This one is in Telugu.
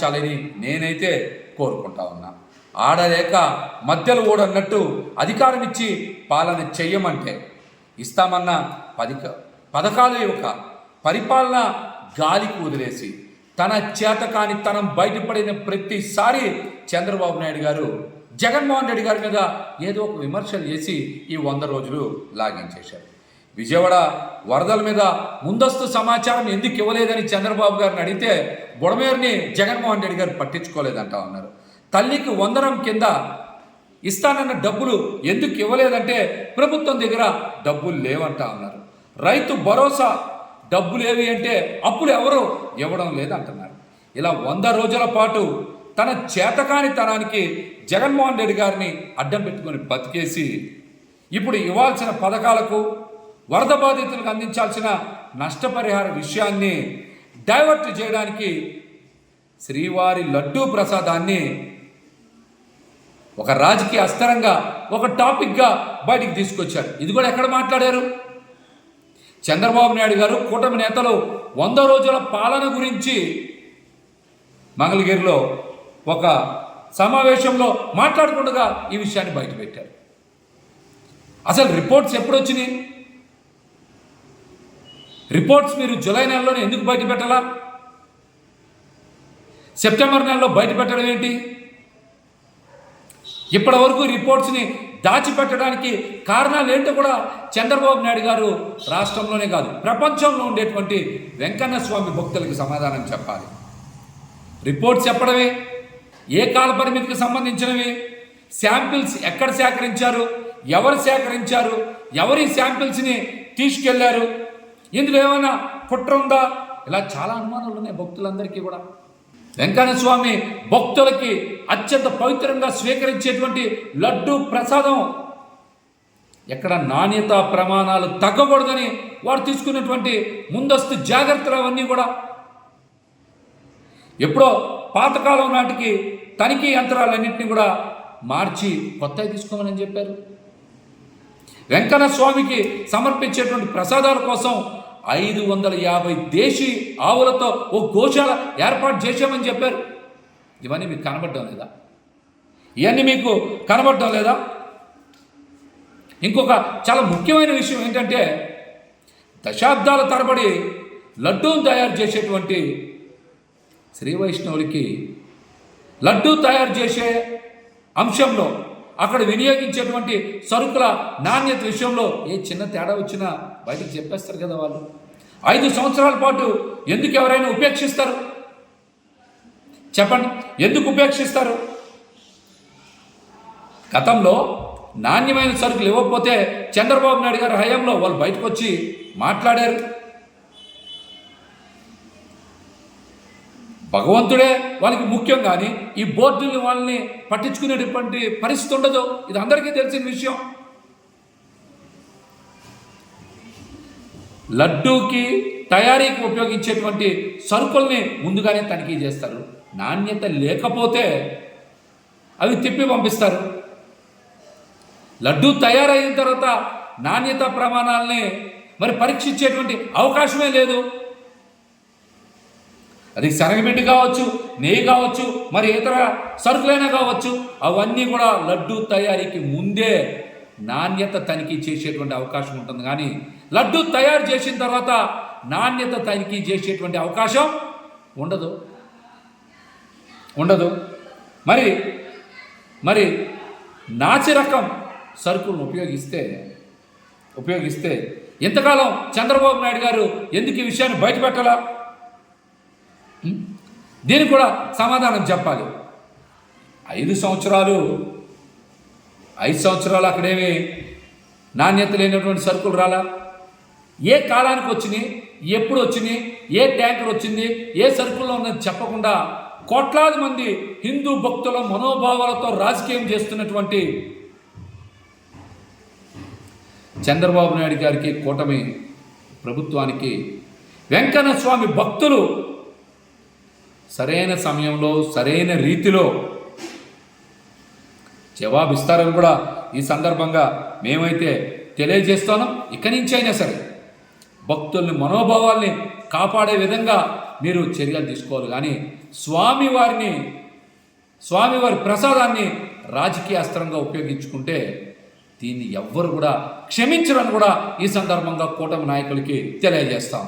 పరిపాలించాలని నేనైతే కోరుకుంటా ఉన్నా. ఆడలేక మధ్యలో ఓడన్నట్టు అధికారం ఇచ్చి పాలన చెయ్యమంటే ఇస్తామన్న పథకాలు ఇవ్వక పరిపాలన గాలికి వదిలేసి తన చేతకాని తనం బయటపడిన ప్రతిసారి చంద్రబాబు నాయుడు గారు జగన్మోహన్ రెడ్డి గారి మీద ఏదో ఒక విమర్శలు చేసి ఈ 100 రోజులు లాగించేశారు. విజయవాడ వరదల మీద ముందస్తు సమాచారం ఎందుకు ఇవ్వలేదని చంద్రబాబు గారిని అడిగితే బుడమేరుని జగన్మోహన్ రెడ్డి గారు పట్టించుకోలేదంటా ఉన్నారు. తల్లికి వందనం కింద ఇస్తానన్న డబ్బులు ఎందుకు ఇవ్వలేదంటే ప్రభుత్వం దగ్గర డబ్బులు లేవంటా ఉన్నారు. రైతు భరోసా డబ్బులు ఏవి అంటే అప్పులు ఎవరు ఇవ్వడం లేదంటున్నారు. ఇలా 100 రోజుల పాటు తన చేతకాని తనానికి జగన్మోహన్ రెడ్డి గారిని అడ్డం పెట్టుకొని బతికేసి ఇప్పుడు ఇవ్వాల్సిన పథకాలకు వరద బాధితులకు అందించాల్సిన నష్టపరిహార విషయాన్ని డైవర్ట్ చేయడానికి శ్రీవారి లడ్డూ ప్రసాదాన్ని ఒక రాజకీయ అస్త్రంగా ఒక టాపిక్గా బయటికి తీసుకొచ్చారు. ఇది కూడా ఎక్కడ మాట్లాడారు? చంద్రబాబు నాయుడు గారు కూటమి నేతలు 100 రోజుల పాలన గురించి మంగళగిరిలో ఒక సమావేశంలో మాట్లాడకుండా ఈ విషయాన్ని బయటపెట్టారు. అసలు రిపోర్ట్స్ ఎప్పుడు వచ్చినాయి? రిపోర్ట్స్ మీరు జూలై నెలలోనే ఎందుకు బయట పెట్టాలా? సెప్టెంబర్ నెలలో బయట పెట్టడం ఏంటి? ఇప్పటి వరకు రిపోర్ట్స్ని దాచిపెట్టడానికి కారణాలు ఏంటో కూడా చంద్రబాబు నాయుడు గారు రాష్ట్రంలోనే కాదు ప్రపంచంలో ఉండేటువంటి వెంకన్న స్వామి భక్తులకి సమాధానం చెప్పాలి. రిపోర్ట్స్ చెప్పడమే, ఏ కాల పరిమితికి సంబంధించినవి, శాంపిల్స్ ఎక్కడ సేకరించారు, ఎవరు సేకరించారు, ఎవరి శాంపిల్స్ని తీసుకెళ్లారు, ఇందులో ఏమైనా కుట్ర ఉందా? ఇలా చాలా అనుమానాలు ఉన్నాయి భక్తులందరికీ కూడా. వెంకన్న స్వామి భక్తులకి అత్యంత పవిత్రంగా స్వీకరించేటువంటి లడ్డూ ప్రసాదం ఎక్కడ నాణ్యత ప్రమాణాలు తగ్గకూడదని వారు తీసుకున్నటువంటి ముందస్తు జాగ్రత్తలు అవన్నీ కూడా ఎప్పుడో పాతకాలం నాటికి తనిఖీ యంత్రాలన్నింటినీ కూడా మార్చి కొత్తవి తీసుకోమని చెప్పారు. వెంకన్న స్వామికి సమర్పించేటువంటి ప్రసాదాల కోసం 550 దేశీ ఆవులతో ఓ గోశాల ఏర్పాటు చేశామని చెప్పారు. ఇవన్నీ మీకు కనబడడం లేదా? ఇవన్నీ మీకు కనబడడం లేదా? ఇంకొక చాలా ముఖ్యమైన విషయం ఏంటంటే దశాబ్దాల తరబడి లడ్డూను తయారు చేసేటువంటి శ్రీ వైష్ణవులకి లడ్డూ తయారు చేసే అంశంలో అక్కడ వినియోగించేటువంటి సరుకుల నాణ్యత విషయంలో ఏ చిన్న తేడా వచ్చినా బయటకు చెప్పేస్తారు కదా వాళ్ళు. 5 సంవత్సరాల పాటు ఎందుకు ఎవరైనా ఉపేక్షిస్తారు? చెప్పండి, ఎందుకు ఉపేక్షిస్తారు? గతంలో నాణ్యమైన సరుకులు ఇవ్వకపోతే చంద్రబాబు నాయుడు గారి హయాంలో వాళ్ళు బయటకు వచ్చి మాట్లాడారు. భగవంతుడే వాళ్ళకి ముఖ్యం, కానీ ఈ బోర్డుని వాళ్ళని పట్టించుకునేటువంటి పరిస్థితి ఉండదు. ఇది అందరికీ తెలిసిన విషయం. లడ్డూకి తయారీకి ఉపయోగించేటువంటి సరుకుల్ని ముందుగానే తనిఖీ చేస్తారు. నాణ్యత లేకపోతే అవి తిప్పి పంపిస్తారు. లడ్డూ తయారైన తర్వాత నాణ్యత ప్రమాణాలని మరి పరీక్షించేటువంటి అవకాశమే లేదు. అది శనగపిండి కావచ్చు, నెయ్యి కావచ్చు, మరి ఇతర సరుకులైనా కావచ్చు, అవన్నీ కూడా లడ్డూ తయారీకి ముందే నాణ్యత తనిఖీ చేసేటువంటి అవకాశం ఉంటుంది. కానీ లడ్డూ తయారు చేసిన తర్వాత నాణ్యత తనిఖీ చేసేటువంటి అవకాశం ఉండదు. మరి నాసి రకం సరుకులను ఉపయోగిస్తే ఇంతకాలం చంద్రబాబు నాయుడు గారు ఎందుకు ఈ విషయాన్ని బయటపెట్టాలా? దీనికి కూడా సమాధానం చెప్పాలి. 5 సంవత్సరాలు అక్కడేమి నాణ్యత లేనటువంటి సరుకులు రాలా? ఏ కాలానికి వచ్చినాయి, ఎప్పుడు వచ్చినాయి, ఏ ట్యాంకర్ వచ్చింది, ఏ సరుకుల్లో ఉన్నది చెప్పకుండా కోట్లాది మంది హిందూ భక్తుల మనోభావాలతో రాజకీయం చేస్తున్నటువంటి చంద్రబాబు నాయుడు గారికి, కూటమి ప్రభుత్వానికి వెంకన్న స్వామి భక్తులు సరైన సమయంలో సరైన రీతిలో జవాబిస్తారని కూడా ఈ సందర్భంగా మేమైతే తెలియజేస్తున్నాం. ఇక నుంచి అయినా సరే భక్తుల్ని మనోభావాల్ని కాపాడే విధంగా మీరు చర్యలు తీసుకోవాలి. కానీ స్వామివారి ప్రసాదాన్ని రాజకీయ అస్త్రంగా ఉపయోగించుకుంటే దీన్ని ఎవ్వరు కూడా క్షమించరని కూడా ఈ సందర్భంగా కూటమి నాయకులకి తెలియజేస్తాం.